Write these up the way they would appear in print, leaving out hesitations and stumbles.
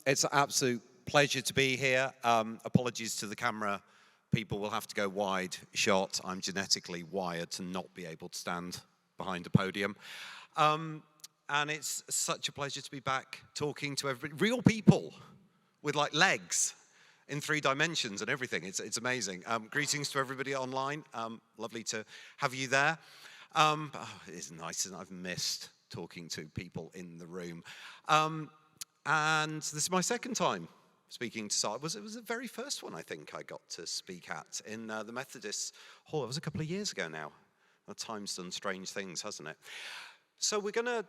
It's an absolute pleasure to be here. Apologies to the camera people, will have to go wide shot. I'm genetically wired to not be able to stand behind a podium. And it's such a pleasure to be back talking to everybody. Real people with like legs in 3 dimensions and everything. It's amazing. Greetings to everybody online. Lovely to have you there. It's nice, and I've missed talking to people in the room. And this is my second time speaking to SAR. It was the very first one I think I got to speak at in the Methodist Hall. It was a couple of years ago now. Well, time's done strange things, hasn't it? So we're going to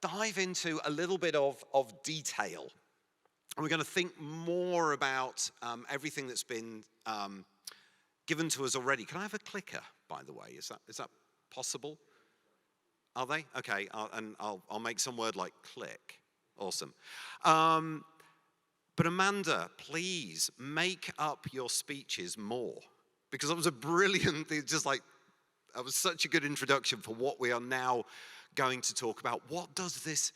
dive into a little bit of detail. And we're going to think more about everything that's been given to us already. Can I have a clicker, by the way? Is that possible? Are they? Okay, I'll make some word like click. Awesome. But Amanda, please make up your speeches more, because that was a brilliant thing, that was such a good introduction for what we are now going to talk about. What does this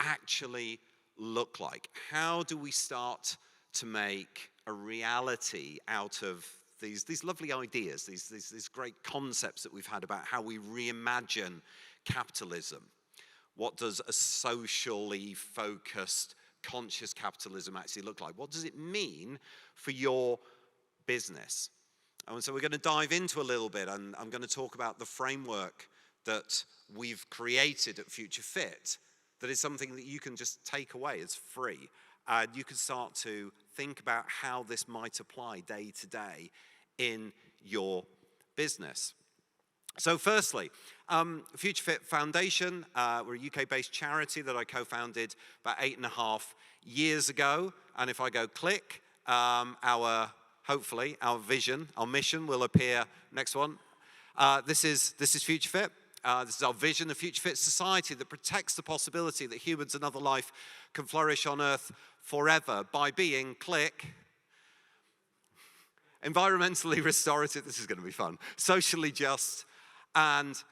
actually look like? How do we start to make a reality out of these lovely ideas, these great concepts that we've had about how we reimagine capitalism? What does a socially focused, conscious capitalism actually look like? What does it mean for your business? And so we're going to dive into a little bit, and I'm going to talk about the framework that we've created at Future Fit, that is something that you can just take away. It's free. And you can start to think about how this might apply day to day in your business. So firstly, Future Fit Foundation, we're a UK-based charity that I co-founded about 8.5 years ago. And if I go click, hopefully our vision, our mission will appear. Next one. This is Future Fit. This is our vision, a Future Fit society that protects the possibility that humans and other life can flourish on Earth forever by being, click, environmentally restorative, this is going to be fun, socially just, and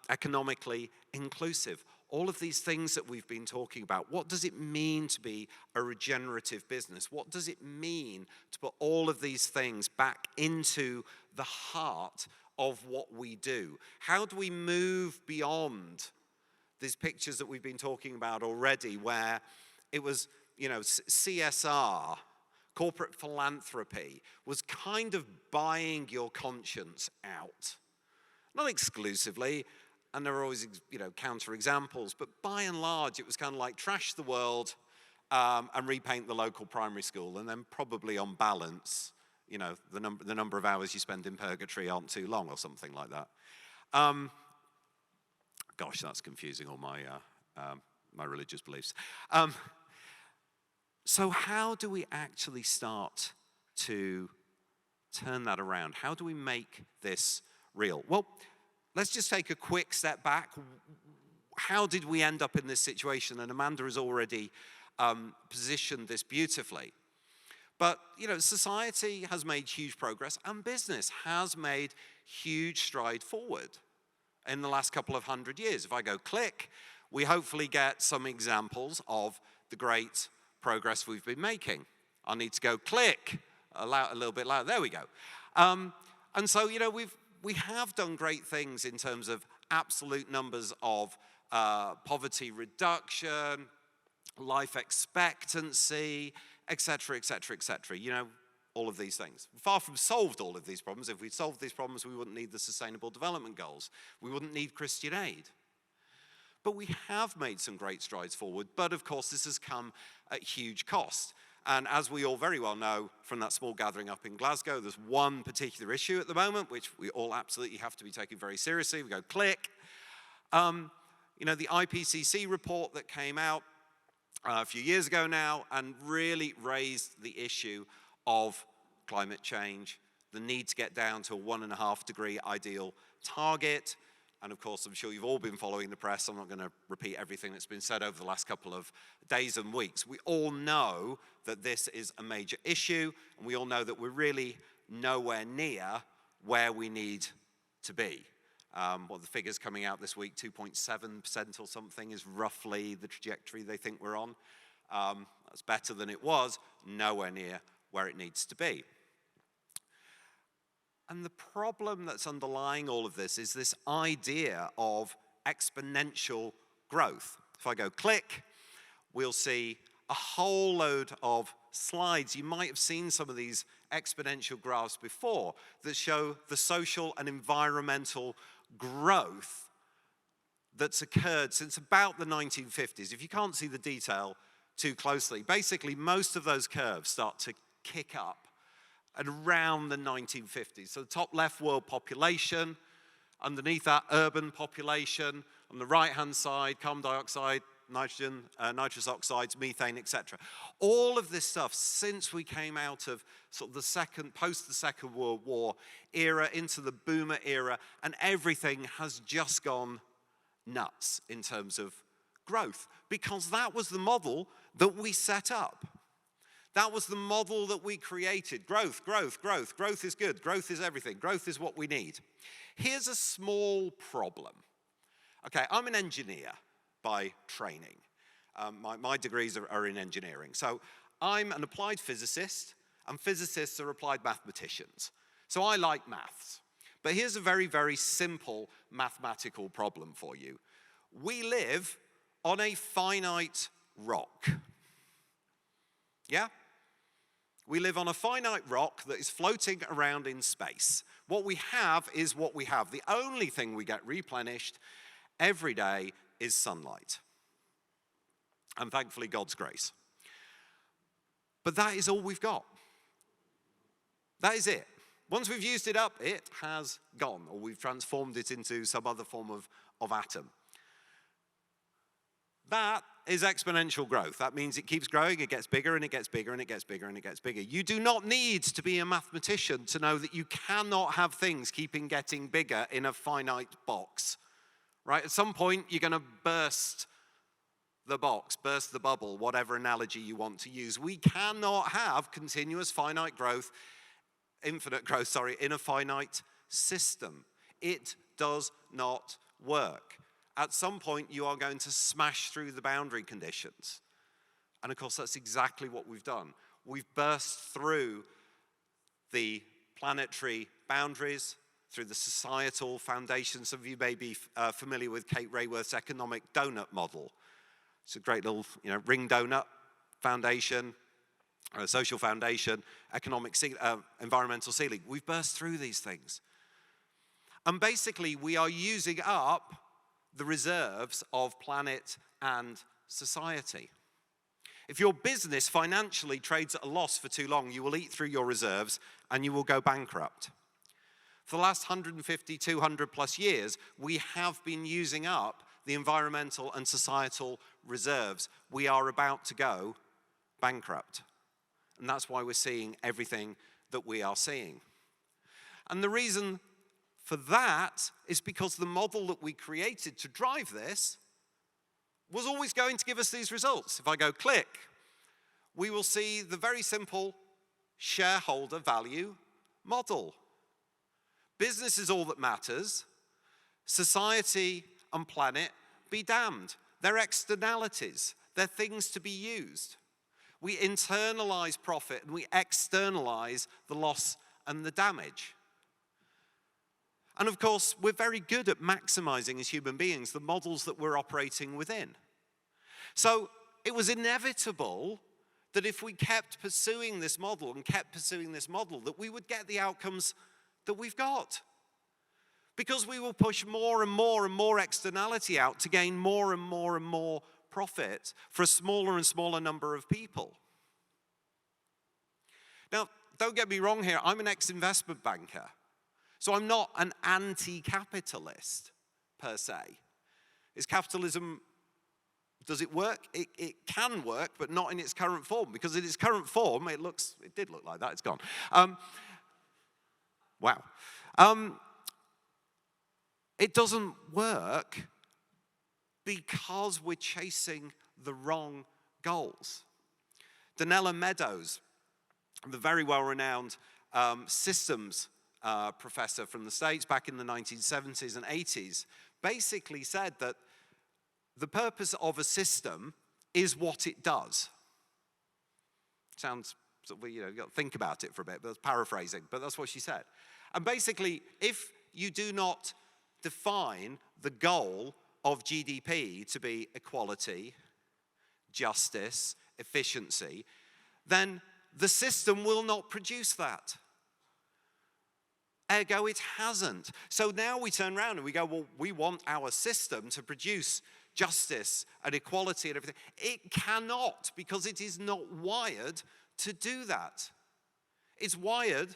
economically inclusive. All of these things that we've been talking about. What does it mean to be a regenerative business? What does it mean to put all of these things back into the heart of what we do? How do we move beyond these pictures that we've been talking about already, where it was, CSR, corporate philanthropy, was kind of buying your conscience out? Not exclusively, and there are always, counter-examples, but by and large, it was kind of like trash the world and repaint the local primary school, and then probably on balance, the number of hours you spend in purgatory aren't too long or something like that. Gosh, that's confusing all my my religious beliefs. So how do we actually start to turn that around? How do we make this real? Well, let's just take a quick step back. How did we end up in this situation? And Amanda has already positioned this beautifully. But, society has made huge progress, and business has made huge stride forward in the last couple of 100 years. If I go click, we hopefully get some examples of the great progress we've been making. I need to go click a little bit louder. There we go. And so, we have done great things in terms of absolute numbers of poverty reduction, life expectancy, etc., etc., etc. All of these things. Far from solved all of these problems. If we'd solved these problems, we wouldn't need the Sustainable Development Goals. We wouldn't need Christian aid. But we have made some great strides forward. But of course, this has come at huge cost. And as we all very well know from that small gathering up in Glasgow, there's one particular issue at the moment, which we all absolutely have to be taking very seriously. We go click. The IPCC report that came out a few years ago now and really raised the issue of climate change, the need to get down to a 1.5 degree ideal target. And of course, I'm sure you've all been following the press. I'm not going to repeat everything that's been said over the last couple of days and weeks. We all know that this is a major issue, and we all know that we're really nowhere near where we need to be. The figures coming out this week, 2.7% or something, is roughly the trajectory they think we're on. That's better than it was, nowhere near where it needs to be. And the problem that's underlying all of this is this idea of exponential growth. If I go click, we'll see a whole load of slides. You might have seen some of these exponential graphs before that show the social and environmental growth that's occurred since about the 1950s. If you can't see the detail too closely, basically most of those curves start to kick up at around the 1950s. So the top left, world population, underneath that, urban population, on the right-hand side, carbon dioxide, nitrogen, nitrous oxides, methane, etc. All of this stuff, since we came out of sort of post the Second World War era into the boomer era, and everything has just gone nuts in terms of growth, because that was the model that we set up. That was the model that we created. Growth, growth, growth. Growth is good. Growth is everything. Growth is what we need. Here's a small problem. Okay, I'm an engineer by training. My degrees are in engineering. So I'm an applied physicist, and physicists are applied mathematicians. So I like maths. But here's a very, very simple mathematical problem for you. We live on a finite rock. Yeah? We live on a finite rock that is floating around in space. What we have is what we have. The only thing we get replenished every day is sunlight. And thankfully, God's grace. But that is all we've got. That is it. Once we've used it up, it has gone, or we've transformed it into some other form of atom. That is exponential growth. That means it keeps growing, it gets bigger, and it gets bigger, and it gets bigger, and it gets bigger. You do not need to be a mathematician to know that you cannot have things keeping getting bigger in a finite box. Right? At some point, you're going to burst the box, burst the bubble, whatever analogy you want to use. We cannot have continuous finite growth, infinite growth, sorry, in a finite system. It does not work. At some point, you are going to smash through the boundary conditions. And of course, that's exactly what we've done. We've burst through the planetary boundaries, through the societal foundations. Some of you may be familiar with Kate Raworth's economic donut model. It's a great little, ring donut foundation, a social foundation, economic, environmental ceiling. We've burst through these things. And basically, we are using up the reserves of planet and society. If your business financially trades at a loss for too long, you will eat through your reserves and you will go bankrupt. For the last 150, 200 plus years, we have been using up the environmental and societal reserves. We are about to go bankrupt. And that's why we're seeing everything that we are seeing. And the reason for that is because the model that we created to drive this was always going to give us these results. If I go click, we will see the very simple shareholder value model. Business is all that matters. Society and planet be damned. They're externalities. They're things to be used. We internalize profit and we externalize the loss and the damage. And of course, we're very good at maximizing as human beings the models that we're operating within. So it was inevitable that if we kept pursuing this model and kept pursuing this model, that we would get the outcomes that we've got. Because we will push more and more and more externality out to gain more and more and more profit for a smaller and smaller number of people. Now, don't get me wrong here, I'm an ex-investment banker. So I'm not an anti-capitalist, per se. Is capitalism, does it work? It can work, but not in its current form. Because in its current form, it did look like that, it's gone. Wow. It doesn't work because we're chasing the wrong goals. Donella Meadows, the very well-renowned systems professor from the States back in the 1970s and 80s, basically said that the purpose of a system is what it does. Sounds, you got to think about it for a bit, but that's paraphrasing, but that's what she said. And basically, if you do not define the goal of GDP to be equality, justice, efficiency, then the system will not produce that. Ergo, it hasn't. So now we turn around and we go, well, we want our system to produce justice and equality and everything. It cannot, because it is not wired to do that. It's wired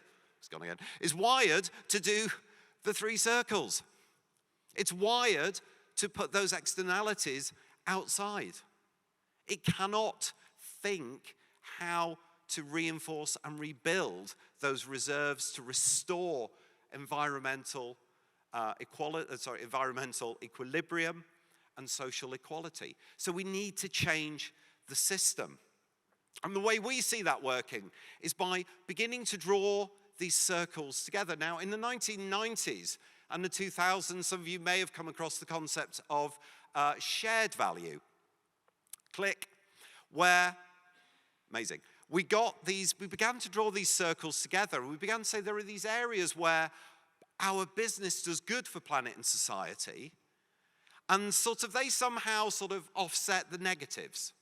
to do the three circles. It's wired to put those externalities outside. It cannot think how to reinforce and rebuild those reserves to restore environmental equilibrium and social equality. So we need to change the system. And the way we see that working is by beginning to draw these circles together. Now, in the 1990s and the 2000s, some of you may have come across the concept of shared value. Click. Where, amazing. We began to draw these circles together. We began to say there are these areas where our business does good for planet and society, and they somehow offset the negatives.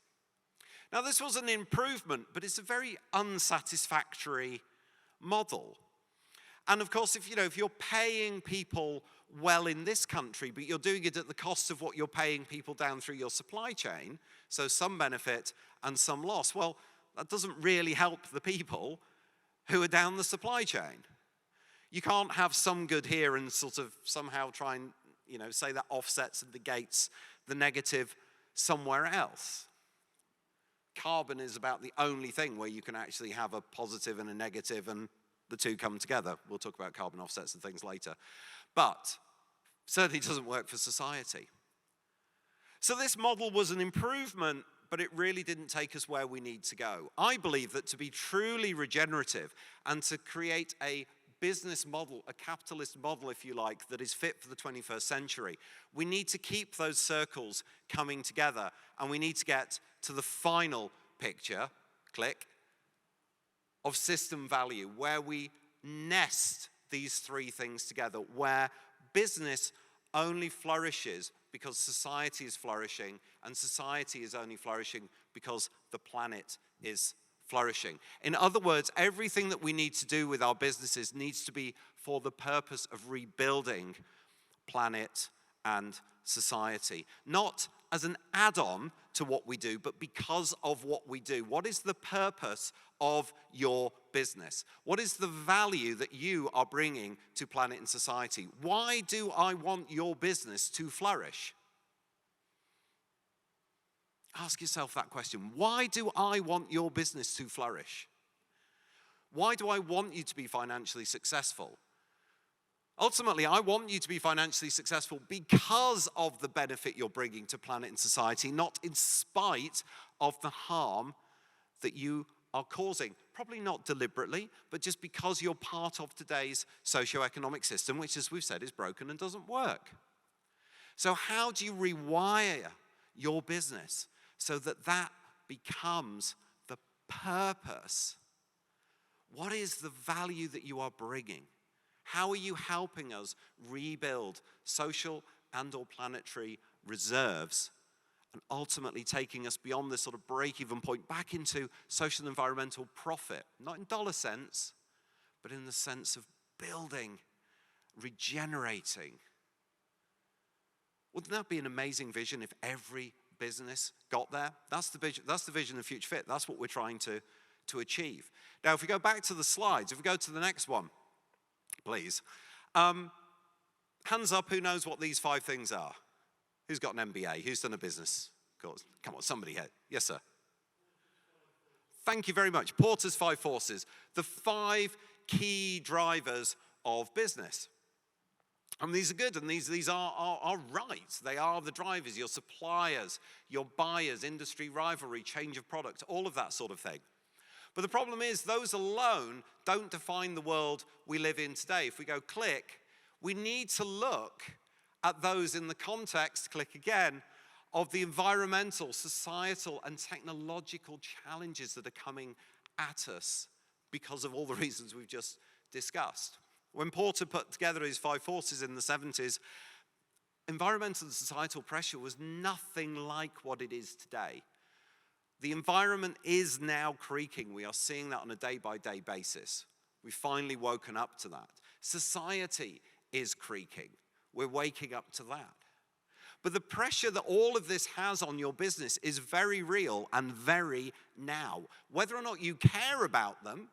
Now, this was an improvement, but it's a very unsatisfactory model. And of course, if you're paying people well in this country, but you're doing it at the cost of what you're paying people down through your supply chain, so some benefit and some loss, well, that doesn't really help the people who are down the supply chain. You can't have some good here and somehow try and, say that offsets and negates the negative somewhere else. Carbon is about the only thing where you can actually have a positive and a negative and the two come together. We'll talk about carbon offsets and things later. But certainly doesn't work for society. So this model was an improvement, but it really didn't take us where we need to go. I believe that to be truly regenerative and to create a business model, a capitalist model, if you like, that is fit for the 21st century, we need to keep those circles coming together, and we need to get to the final picture, click, of system value, where we nest these three things together, where business only flourishes because society is flourishing, and society is only flourishing because the planet is flourishing. In other words, everything that we need to do with our businesses needs to be for the purpose of rebuilding planet and society. Not as an add-on to what we do, but because of what we do. What is the purpose of your business? What is the value that you are bringing to planet and society? Why do I want your business to flourish? Ask yourself that question. Why do I want your business to flourish? Why do I want you to be financially successful? Ultimately, I want you to be financially successful because of the benefit you're bringing to planet and society, not in spite of the harm that you are causing. Probably not deliberately, but just because you're part of today's socio-economic system, which, as we've said, is broken and doesn't work. So how do you rewire your business so that that becomes the purpose? What is the value that you are bringing? How are you helping us rebuild social and or planetary reserves, and ultimately taking us beyond this break-even point back into social and environmental profit? Not in dollar sense, but in the sense of building, regenerating. Wouldn't that be an amazing vision if every business got there? That's the vision of Future Fit. That's what we're trying to achieve. Now, if we go back to the slides, if we go to the next one, please. Hands up, who knows what these 5 things are? Who's got an MBA? Who's done a business course? Come on, somebody here. Yes, sir. Thank you very much. Porter's 5 forces, the 5 key drivers of business. And these are good, and these are right. They are the drivers, your suppliers, your buyers, industry rivalry, change of product, all of that sort of thing. But the problem is those alone don't define the world we live in today. If we go click, we need to look at those in the context, click again, of the environmental, societal, and technological challenges that are coming at us because of all the reasons we've just discussed. When Porter put together his 5 forces in the 70s, environmental and societal pressure was nothing like what it is today. The environment is now creaking. We are seeing that on a day-by-day basis. We've finally woken up to that. Society is creaking. We're waking up to that. But the pressure that all of this has on your business is very real and very now. Whether or not you care about them,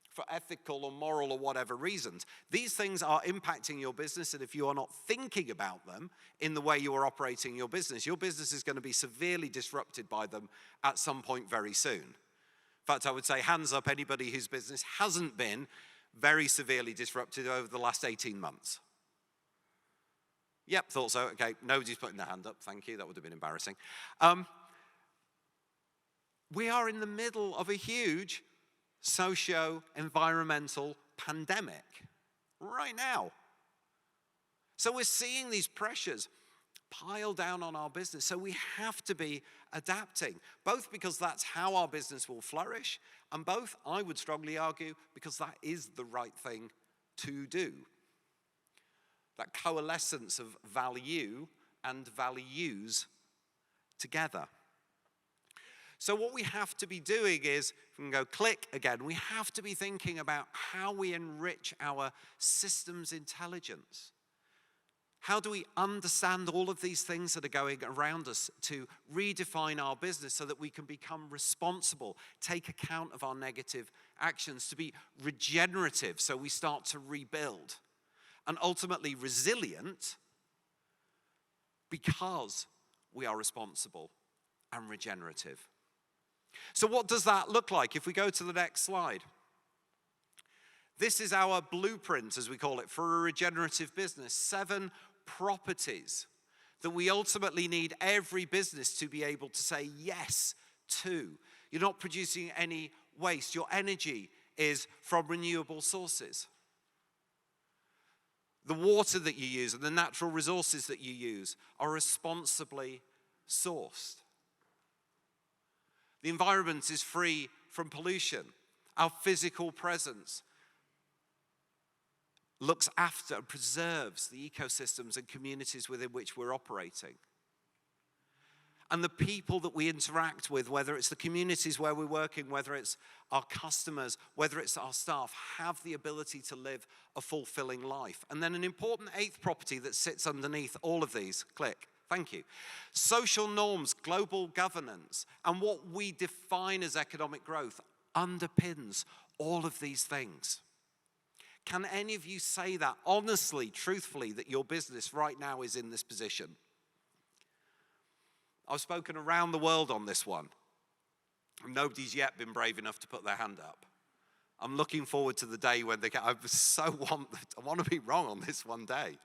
for ethical or moral or whatever reasons, these things are impacting your business, and if you are not thinking about them in the way you are operating your business is going to be severely disrupted by them at some point very soon. In fact, I would say hands up anybody whose business hasn't been very severely disrupted over the last 18 months. Yep, thought so. Okay, nobody's putting their hand up. Thank you. That would have been embarrassing. We are in the middle of a huge socio-environmental pandemic right now. So we're seeing these pressures pile down on our business. So we have to be adapting, both because that's how our business will flourish, and both, I would strongly argue, because that is the right thing to do. That coalescence of value and values together. So what we have to be doing is, if we can go click again, we have to be thinking about how we enrich our systems intelligence. How do we understand all of these things that are going around us to redefine our business so that we can become responsible, take account of our negative actions, to be regenerative so we start to rebuild, and ultimately resilient because we are responsible and regenerative. So what does that look like? If we go to the next slide. This is our blueprint, as we call it, for a regenerative business. 7 properties that we ultimately need every business to be able to say yes to. You're not producing any waste. Your energy is from renewable sources. The water that you use and the natural resources that you use are responsibly sourced. The environment is free from pollution. Our physical presence looks after and preserves the ecosystems and communities within which we're operating. And the people that we interact with, whether it's the communities where we're working, whether it's our customers, whether it's our staff, have the ability to live a fulfilling life. And then an important 8th property that sits underneath all of these, click. Thank you. Social norms, global governance, and what we define as economic growth underpins all of these things. Can any of you say that honestly, truthfully, that your business right now is in this position? I've spoken around the world on this one. Nobody's yet been brave enough to put their hand up. I'm looking forward to the day when they can. I want to be wrong on this one day.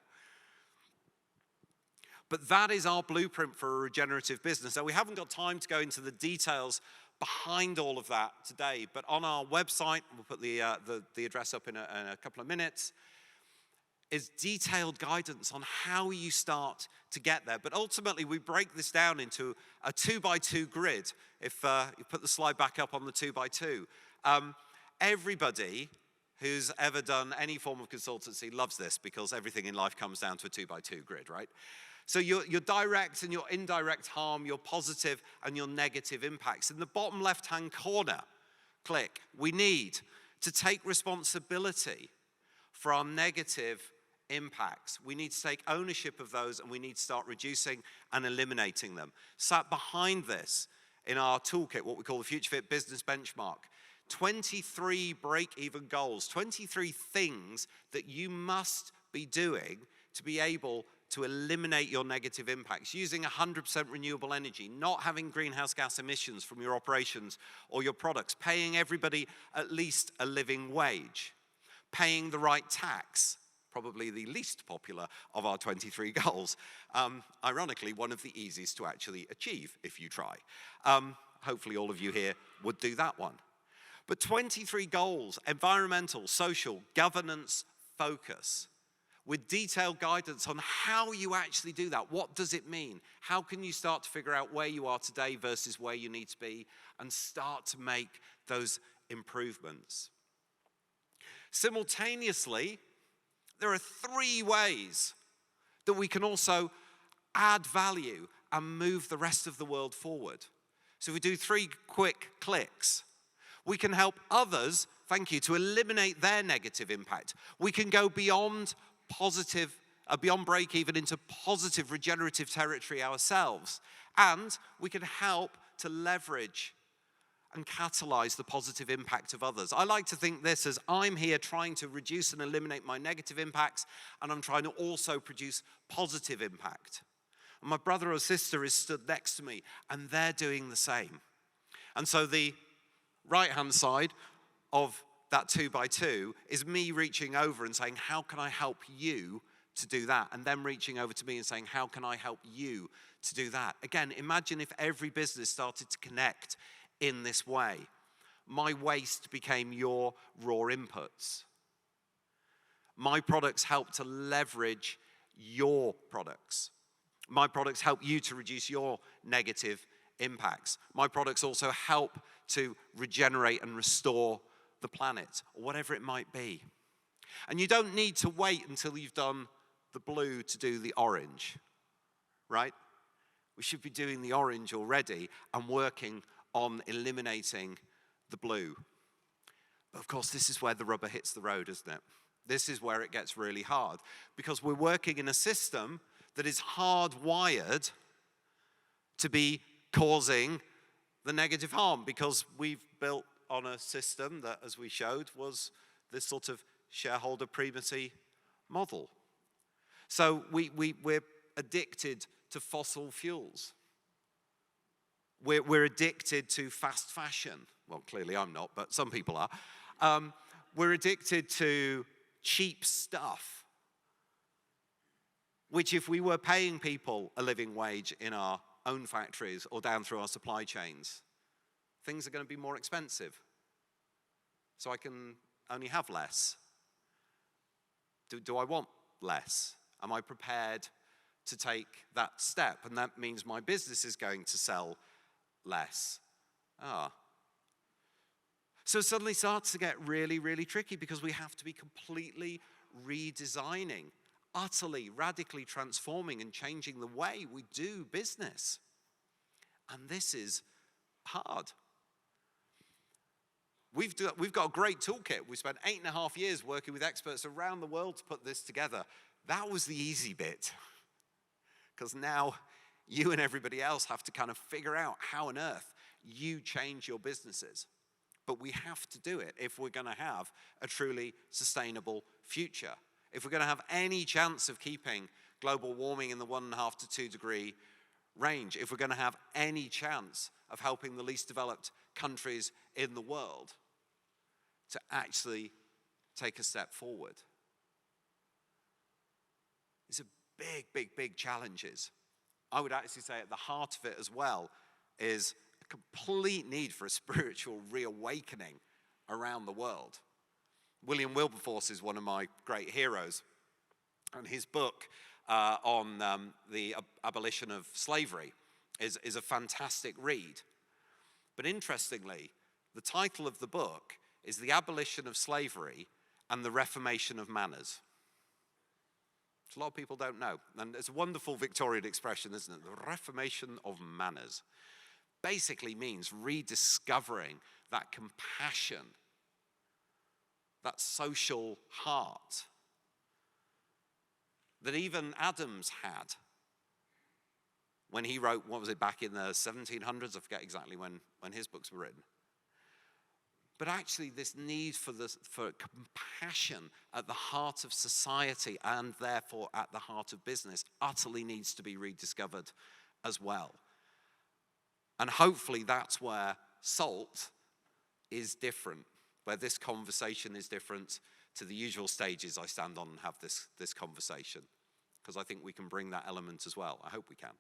But that is our blueprint for a regenerative business. Now, we haven't got time to go into the details behind all of that today, but on our website, we'll put the address up in a couple of minutes, is detailed guidance on how you start to get there. But ultimately, we break this down into a 2x2 grid. If you put the slide back up on the 2x2. Everybody who's ever done any form of consultancy loves this because everything in life comes down to a 2x2 grid, right? So your direct and your indirect harm, your positive and your negative impacts. In the bottom left-hand corner, click, we need to take responsibility for our negative impacts. We need to take ownership of those, and we need to start reducing and eliminating them. Sat behind this in our toolkit, what we call the Future Fit Business Benchmark, 23 break-even goals, 23 things that you must be doing to be able to eliminate your negative impacts, using 100% renewable energy, not having greenhouse gas emissions from your operations or your products, paying everybody at least a living wage, paying the right tax, probably the least popular of our 23 goals. Ironically, one of the easiest to actually achieve if you try. Hopefully all of you here would do that one. But 23 goals, environmental, social, governance, focus, with detailed guidance on how you actually do that. What does it mean? How can you start to figure out where you are today versus where you need to be and start to make those improvements. Simultaneously, there are 3 ways that we can also add value and move the rest of the world forward. So if we do 3 quick clicks, we can help others, thank you, to eliminate their negative impact. We can go beyond break even into positive regenerative territory ourselves. And we can help to leverage and catalyze the positive impact of others. I like to think this as I'm here trying to reduce and eliminate my negative impacts, and I'm trying to also produce positive impact. And my brother or sister is stood next to me, and they're doing the same. And so the right-hand side of that 2x2 is me reaching over and saying, how can I help you to do that? And them reaching over to me and saying, how can I help you to do that? Again, imagine if every business started to connect in this way. My waste became your raw inputs. My products help to leverage your products. My products help you to reduce your negative impacts. My products also help to regenerate and restore the planet, or whatever it might be. And you don't need to wait until you've done the blue to do the orange, right? We should be doing the orange already and working on eliminating the blue. But of course, this is where the rubber hits the road, isn't it? This is where it gets really hard, because we're working in a system that is hardwired to be causing the negative harm, because we've built on a system that, as we showed, was this sort of shareholder primacy model. So we're addicted to fossil fuels. We're addicted to fast fashion. Well, clearly I'm not, but some people are. We're addicted to cheap stuff, which if we were paying people a living wage in our own factories or down through our supply chains, things are going to be more expensive. So I can only have less. Do I want less? Am I prepared to take that step? And that means my business is going to sell less. So it suddenly starts to get really, really tricky, because we have to be completely redesigning, utterly, radically transforming and changing the way we do business. And this is hard. We've got a great toolkit. We spent 8.5 years working with experts around the world to put this together. That was the easy bit, because now you and everybody else have to kind of figure out how on earth you change your businesses. But we have to do it if we're going to have a truly sustainable future. If we're going to have any chance of keeping global warming in the 1.5 to 2 degree range, if we're going to have any chance of helping the least developed countries in the world to actually take a step forward. These are big, big, big challenges. I would actually say at the heart of it as well is a complete need for a spiritual reawakening around the world. William Wilberforce is one of my great heroes, and his book on the abolition of slavery is a fantastic read. But interestingly, the title of the book is The Abolition of Slavery and the Reformation of Manners. Which a lot of people don't know. And it's a wonderful Victorian expression, isn't it? The Reformation of Manners basically means rediscovering that compassion, that social heart that even Adams had when he wrote, what was it, back in the 1700s? I forget exactly when his books were written. But actually this need for compassion at the heart of society, and therefore at the heart of business, utterly needs to be rediscovered as well. And hopefully that's where SALT is different, where this conversation is different to the usual stages I stand on and have this conversation. Because I think we can bring that element as well. I hope we can.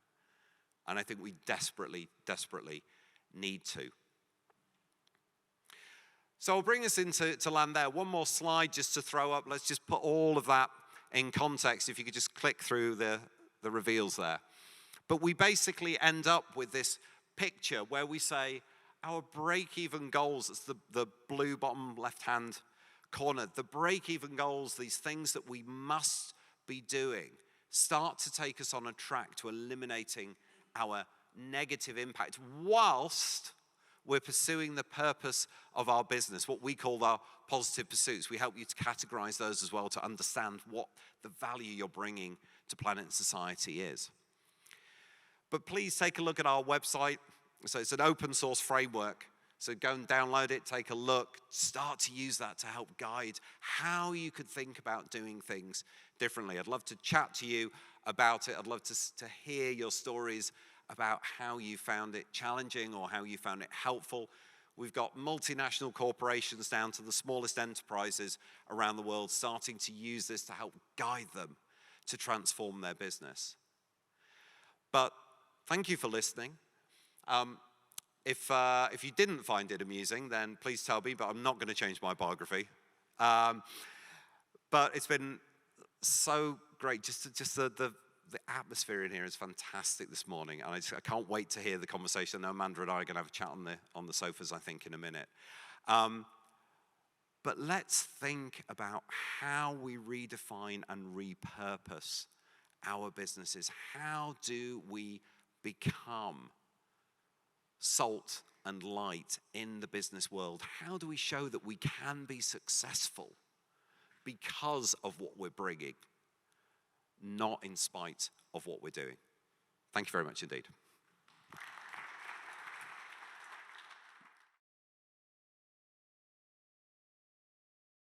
And I think we desperately, desperately need to. So I'll bring us into land there. One more slide just to throw up. Let's just put all of that in context. If you could just click through the reveals there. But we basically end up with this picture where we say, our break-even goals, it's the blue bottom left-hand corner, the break-even goals, these things that we must be doing, start to take us on a track to eliminating our negative impact whilst we're pursuing the purpose of our business, what we call our positive pursuits. We help you to categorize those as well to understand what the value you're bringing to planet and society is. But please take a look at our website. So it's an open source framework. So go and download it, take a look, start to use that to help guide how you could think about doing things differently. I'd love to chat to you about it. I'd love to hear your stories about how you found it challenging or how you found it helpful. We've got multinational corporations down to the smallest enterprises around the world starting to use this to help guide them to transform their business. But thank you for listening. If you didn't find it amusing, then please tell me, but I'm not going to change my biography. But it's been so great. Just the atmosphere in here is fantastic this morning, and I can't wait to hear the conversation. I know Amanda and I are going to have a chat on the sofas, I think, in a minute. But let's think about how we redefine and repurpose our businesses. How do we become salt and light in the business world? How do we show that we can be successful because of what we're bringing, not in spite of what we're doing? Thank you very much indeed.